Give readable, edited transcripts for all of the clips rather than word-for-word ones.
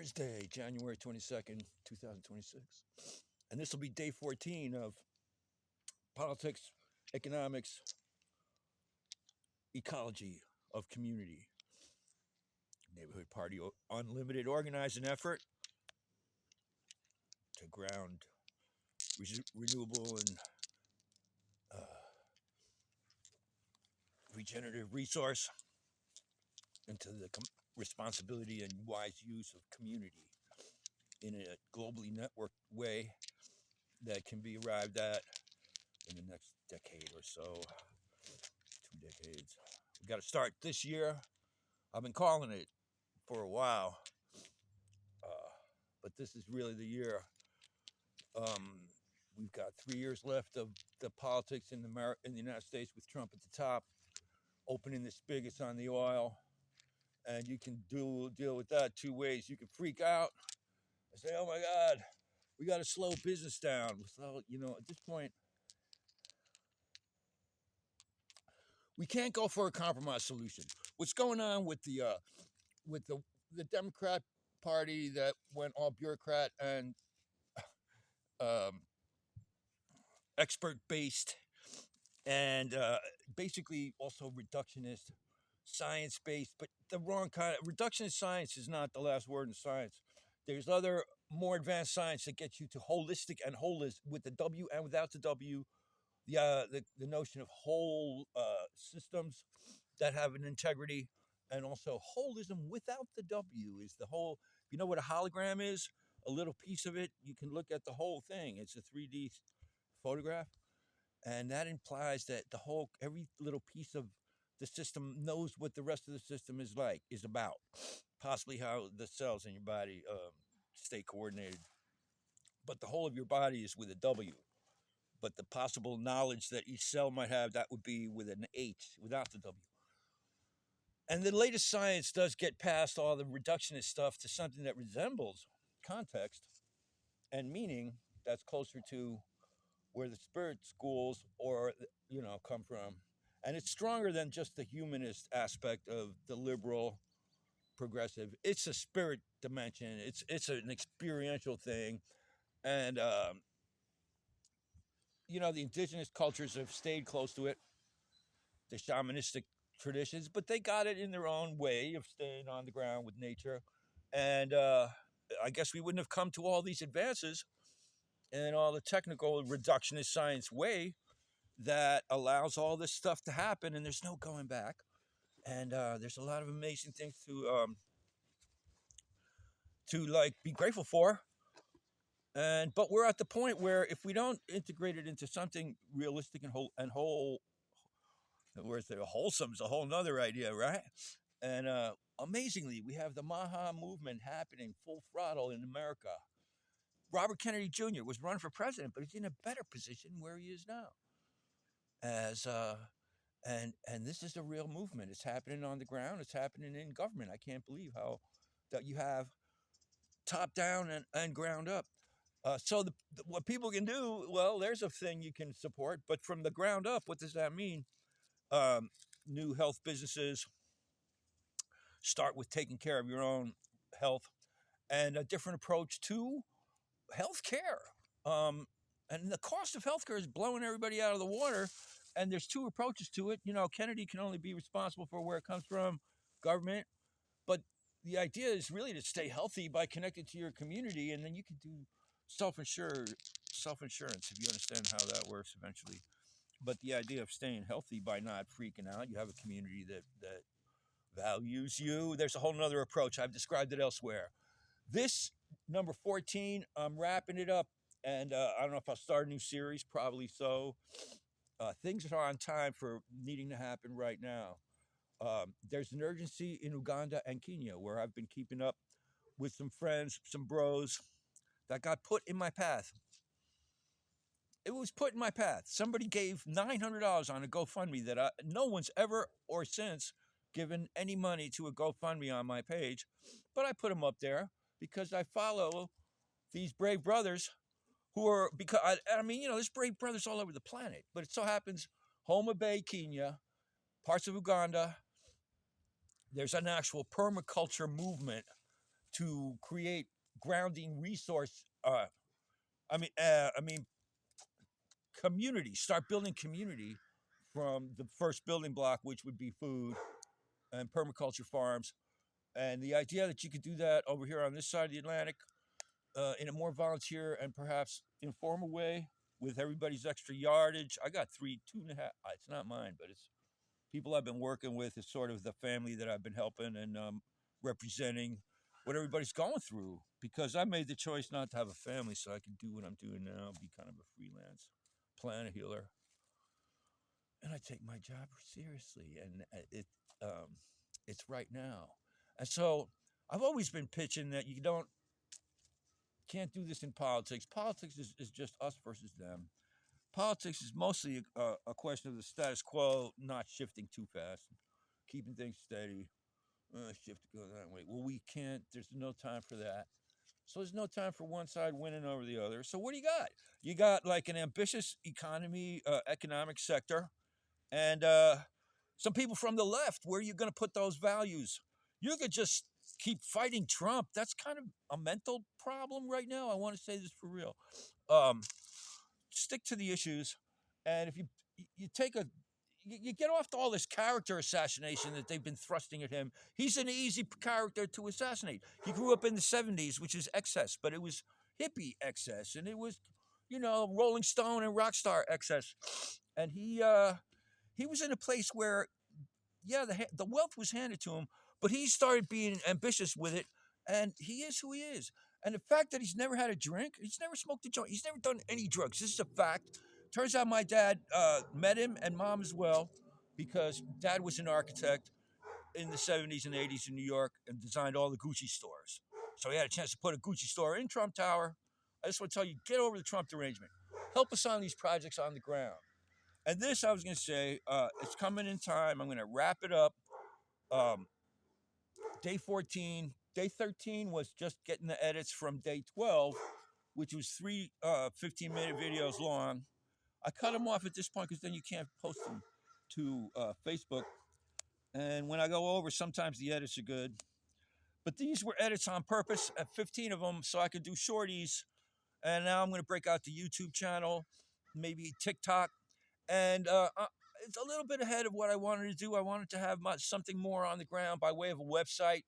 Thursday, January 22nd, 2026. And this will be day 14 of politics, economics, ecology of community. Neighborhood Party Unlimited organizing effort to ground renewable and regenerative resource into the responsibility and wise use of community in a globally networked way that can be arrived at in the next decade or so, 2 decades. We got to start this year. I've been calling it for a while, but this is really the year. We've got 3 years left of the politics in the United States with Trump at the top, opening the spigots on the oil, and you can deal with that two ways. You can freak out and say, "Oh my God, we got to slow business down." So at this point, we can't go for a compromise solution. What's going on with the Democrat Party that went all bureaucrat and expert based and basically also reductionist, science based, but the wrong kind of reductionist science is not the last word in science. There's other more advanced science that gets you to holistic and wholis with the W and without the W. The notion of whole systems that have an integrity, and also holism without the W is the whole. If you know what a hologram is, a little piece of it, you can look at the whole thing. It's a 3D photograph, and that implies that every little piece of the system knows what the rest of the system is about, possibly how the cells in your body stay coordinated. But the whole of your body is with a W. But the possible knowledge that each cell might have, that would be with an H without the W. And the latest science does get past all the reductionist stuff to something that resembles context and meaning that's closer to where the spirit schools come from. And it's stronger than just the humanist aspect of the liberal progressive. It's a spirit dimension. It's an experiential thing. And the indigenous cultures have stayed close to it, the shamanistic traditions, but they got it in their own way of staying on the ground with nature. And I guess we wouldn't have come to all these advances and all the technical reductionist science way that allows all this stuff to happen, and there's no going back. And there's a lot of amazing things to like be grateful for. But we're at the point where if we don't integrate it into something realistic and whole, whereas the wholesome's a whole nother idea, right? And amazingly, we have the Maha movement happening full throttle in America. Robert Kennedy Jr. was running for president, but he's in a better position where he is now. And this is a real movement. It's happening on the ground. It's happening in government. I can't believe how that you have top down and ground up. So what people can do, well, there's a thing you can support, but from the ground up, what does that mean? New health businesses start with taking care of your own health and a different approach to healthcare. And the cost of healthcare is blowing everybody out of the water. And there's two approaches to it. Kennedy can only be responsible for where it comes from, government. But the idea is really to stay healthy by connecting to your community, and then you can do self-insurance if you understand how that works eventually. But the idea of staying healthy by not freaking out, you have a community that values you. There's a whole nother approach. I've described it elsewhere. This number 14, I'm wrapping it up, and I don't know if I'll start a new series, probably so. Things are on time for needing to happen right now. There's an urgency in Uganda and Kenya where I've been keeping up with some friends, some bros that got put in my path. It was put in my path. Somebody gave $900 on a GoFundMe that no one's ever or since given any money to a GoFundMe on my page, but I put them up there because I follow these brave brothers who are, because there's brave brothers all over the planet, but it so happens Homa Bay, Kenya, parts of Uganda, there's an actual permaculture movement to create grounding resource. I mean, community. Start building community from the first building block, which would be food and permaculture farms. And the idea that you could do that over here on this side of the Atlantic in a more volunteer and perhaps informal way with everybody's extra yardage. I got three, two and a half. It's not mine, but it's people I've been working with. Is sort of the family that I've been helping and representing what everybody's going through. Because I made the choice not to have a family, so I can do what I'm doing now, be kind of a freelance planet healer, and I take my job seriously, and it's right now. And so I've always been pitching that you can't do this in politics. Politics is just us versus them. Politics is mostly a question of the status quo not shifting too fast, keeping things steady. Shift to go that way. Well, we can't. There's no time for that. So there's no time for one side winning over the other. So what do you got? You got like an ambitious economic sector, and some people from the left. Where are you going to put those values? You could just keep fighting Trump. That's kind of a mental problem right now. I want to say this for real. Um, Stick to the issues, and if you take a you get off to all this character assassination that they've been thrusting at him. He's an easy character to assassinate. He grew up in the 70s, which is excess, but it was hippie excess, and it was, Rolling Stone and rock star excess. And he was in a place where, yeah, the wealth was handed to him, but he started being ambitious with it, and he is who he is. And the fact that he's never had a drink, he's never smoked a joint, he's never done any drugs. This is a fact. Turns out my dad met him and mom as well, because dad was an architect in the 70s and 80s in New York and designed all the Gucci stores. So he had a chance to put a Gucci store in Trump Tower. I just want to tell you, get over the Trump derangement. Help us on these projects on the ground. And this, I was going to say, it's coming in time. I'm going to wrap it up. Day 14, day 13 was just getting the edits from day 12, which was three 15-minute videos long. I cut them off at this point because then you can't post them to Facebook. And when I go over, sometimes the edits are good. But these were edits on purpose, at 15 of them, so I could do shorties. And now I'm going to break out the YouTube channel, maybe TikTok. And it's a little bit ahead of what I wanted to do. I wanted to have something more on the ground by way of a website.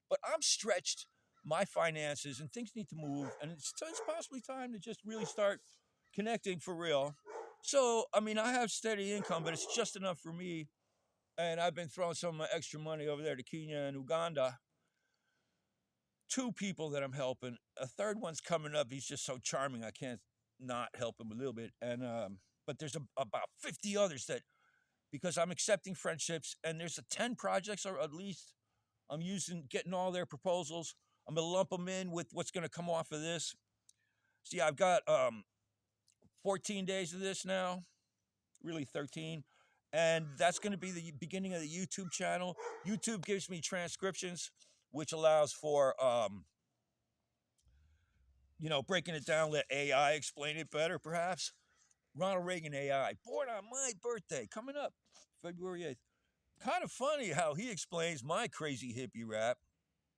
But I'm stretched, my finances, and things need to move. And it's possibly time to just really start connecting for real. So, I mean, I have steady income, but it's just enough for me. And I've been throwing some of my extra money over there to Kenya and Uganda. 2 people that I'm helping. A third one's coming up. He's just so charming. I can't not help him a little bit. And but there's about 50 others that, because I'm accepting friendships, and there's 10 projects, or at least I'm getting all their proposals. I'm going to lump them in with what's going to come off of this. See, I've got 14 days of this now, really 13. And that's going to be the beginning of the YouTube channel. YouTube gives me transcriptions, which allows for, breaking it down, let AI explain it better, perhaps. Ronald Reagan AI, born on my birthday, coming up February 8th. Kind of funny how he explains my crazy hippie rap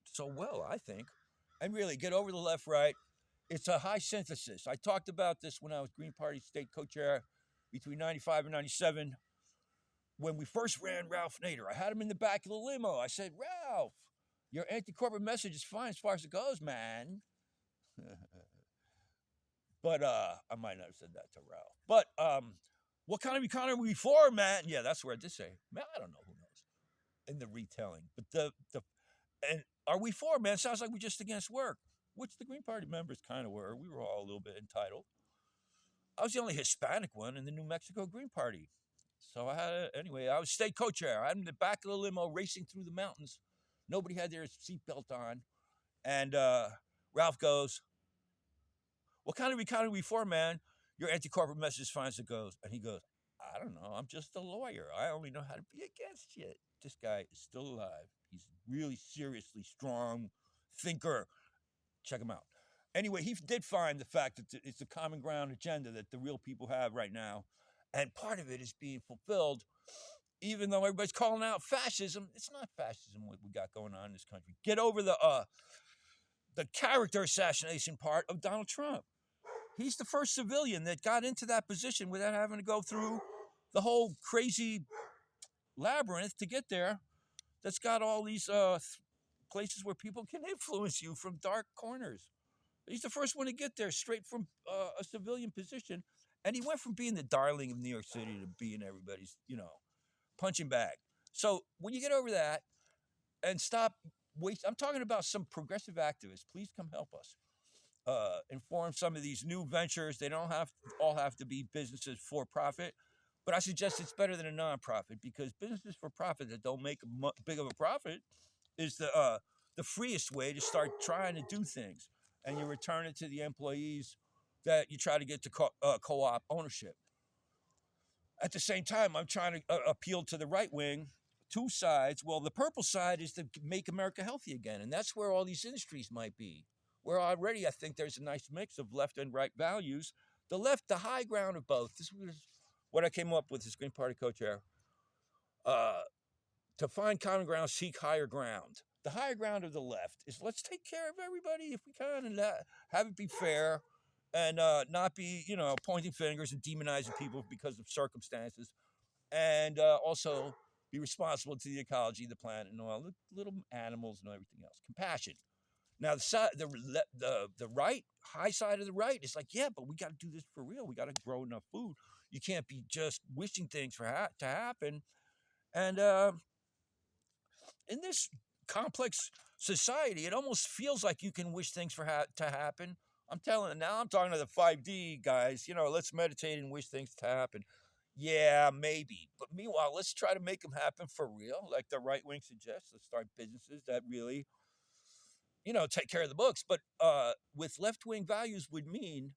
so well, I think. And really, get over the left, right. It's a high synthesis. I talked about this when I was Green Party state co-chair between 95 and 97. When we first ran Ralph Nader, I had him in the back of the limo. I said, Ralph, your anti-corporate message is fine as far as it goes, man. But I might not have said that to Ralph. But what kind of economy reform, man? Yeah, that's where I did say, man, I don't know, who knows, in the retelling. But and are we for, man? Sounds like we're just against work, which the Green Party members kind of were. We were all a little bit entitled. I was the only Hispanic one in the New Mexico Green Party. So I was state co-chair. I had him in the back of the limo racing through the mountains. Nobody had their seatbelt on. And Ralph goes, what kind of economy reform, man? Your anti-corporate message finds it goes. And he goes, I don't know. I'm just a lawyer. I only know how to be against shit. This guy is still alive. He's really seriously strong thinker. Check him out. Anyway, he did find the fact that it's a common ground agenda that the real people have right now. And part of it is being fulfilled, even though everybody's calling out fascism. It's not fascism what we got going on in this country. Get over the the character assassination part of Donald Trump. He's the first civilian that got into that position without having to go through the whole crazy labyrinth to get there. That's got all these places where people can influence you from dark corners. He's the first one to get there straight from a civilian position. And he went from being the darling of New York City to being everybody's, punching bag. So when you get over that and stop waste, I'm talking about some progressive activists. Please come help us. Inform some of these new ventures. They don't all have to be businesses for profit, but I suggest it's better than a nonprofit because businesses for profit that don't make big of a profit is the freest way to start trying to do things, and you return it to the employees that you try to get to co-op ownership. At the same time, I'm trying to appeal to the right wing. Two sides. Well, the purple side is to make America healthy again, and that's where all these industries might be. Where already I think there's a nice mix of left and right values. The left, the high ground of both. This was what I came up with as Green Party co-chair. Uh, to find common ground, seek higher ground. The higher ground of the left is let's take care of everybody if we can and have it be fair and not be, pointing fingers and demonizing people because of circumstances. And also be responsible to the ecology, the planet, and all the little animals and everything else. Compassion. Now the right high side of the right is like, yeah, but we got to do this for real. We got to grow enough food. You can't be just wishing things to happen. And in this complex society, it almost feels like you can wish things to happen. I'm telling you now. I'm talking to the 5D guys. Let's meditate and wish things to happen. Yeah, maybe. But meanwhile, let's try to make them happen for real, like the right wing suggests. Let's start businesses that really take care of the books. But with left wing values would mean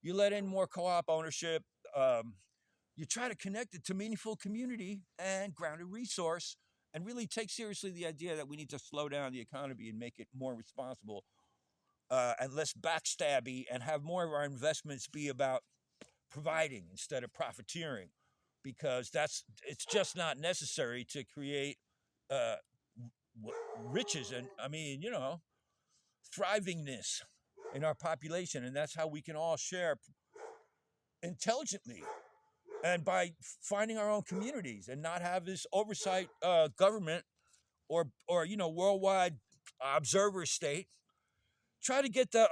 you let in more co-op ownership. You try to connect it to meaningful community and grounded resource, and really take seriously the idea that we need to slow down the economy and make it more responsible and less backstabby, and have more of our investments be about providing instead of profiteering, because it's just not necessary to create uh, riches and thrivingness in our population, and that's how we can all share intelligently and by finding our own communities and not have this oversight government or worldwide observer state. Try to get the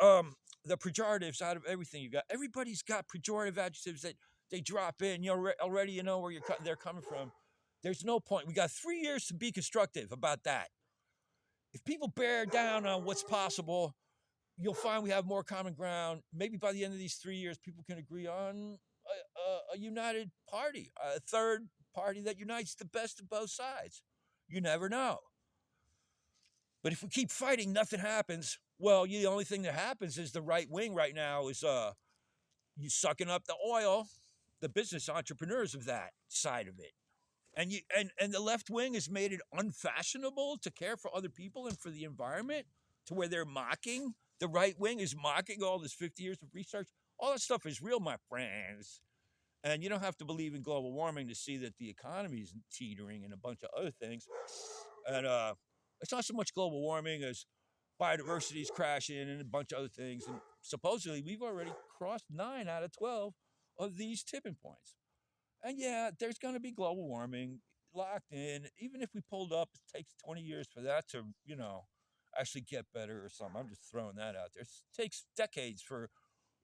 pejoratives out of everything you got. Everybody's got pejorative adjectives that they drop in. Already you know where they're coming from. There's no point. We got 3 years to be constructive about that. If people bear down on what's possible, you'll find we have more common ground. Maybe by the end of these 3 years, people can agree on a united party, a third party that unites the best of both sides. You never know. But if we keep fighting, nothing happens. Well, the only thing that happens is the right wing right now is you sucking up the oil, the business entrepreneurs of that side of it. And the left wing has made it unfashionable to care for other people and for the environment, to where they're mocking. The right wing is mocking all this 50 years of research. All that stuff is real, my friends. And you don't have to believe in global warming to see that the economy is teetering and a bunch of other things. And it's not so much global warming as biodiversity is crashing and a bunch of other things. And supposedly we've already crossed 9 out of 12 of these tipping points. And yeah, there's going to be global warming locked in. Even if we pulled up, it takes 20 years for that to, actually get better or something. I'm just throwing that out there. It takes decades for,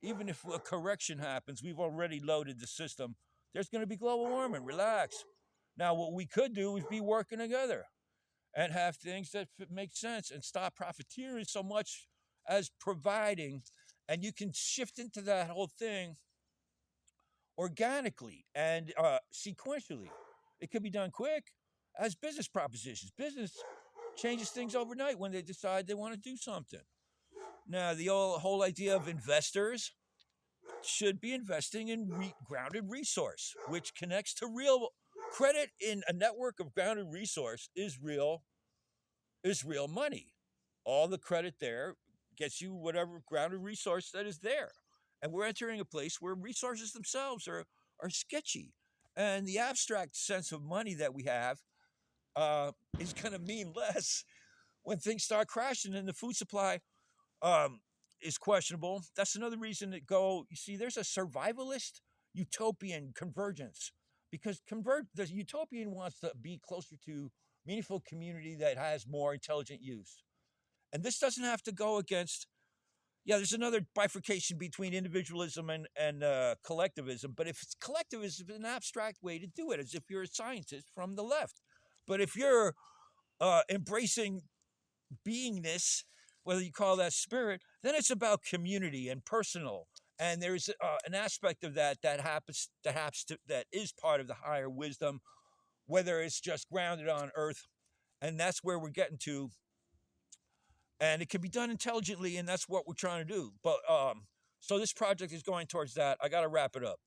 even if a correction happens, we've already loaded the system. There's going to be global warming. Relax. Now, what we could do is be working together and have things that make sense and stop profiteering so much as providing. And you can shift into that whole thing organically and sequentially. It could be done quick as business propositions. Business changes things overnight when they decide they want to do something. Now, the whole idea of investors should be investing in grounded resource, which connects to real credit. In a network of grounded resource is real money. All the credit there gets you whatever grounded resource that is there. And we're entering a place where resources themselves are sketchy. And the abstract sense of money that we have is going to mean less when things start crashing in the food supply. um, is questionable. That's another reason to go. You see, there's a survivalist utopian convergence because the utopian wants to be closer to meaningful community that has more intelligent use, and this doesn't have to go against. Yeah, there's another bifurcation between individualism and collectivism, but if it's collectivism, it's an abstract way to do it, as if you're a scientist from the left. But if you're embracing beingness, whether you call that spirit, then it's about community and personal. And there's an aspect of that is part of the higher wisdom, whether it's just grounded on earth, and that's where we're getting to. And it can be done intelligently, and that's what we're trying to do. But so this project is going towards that. I got to wrap it up.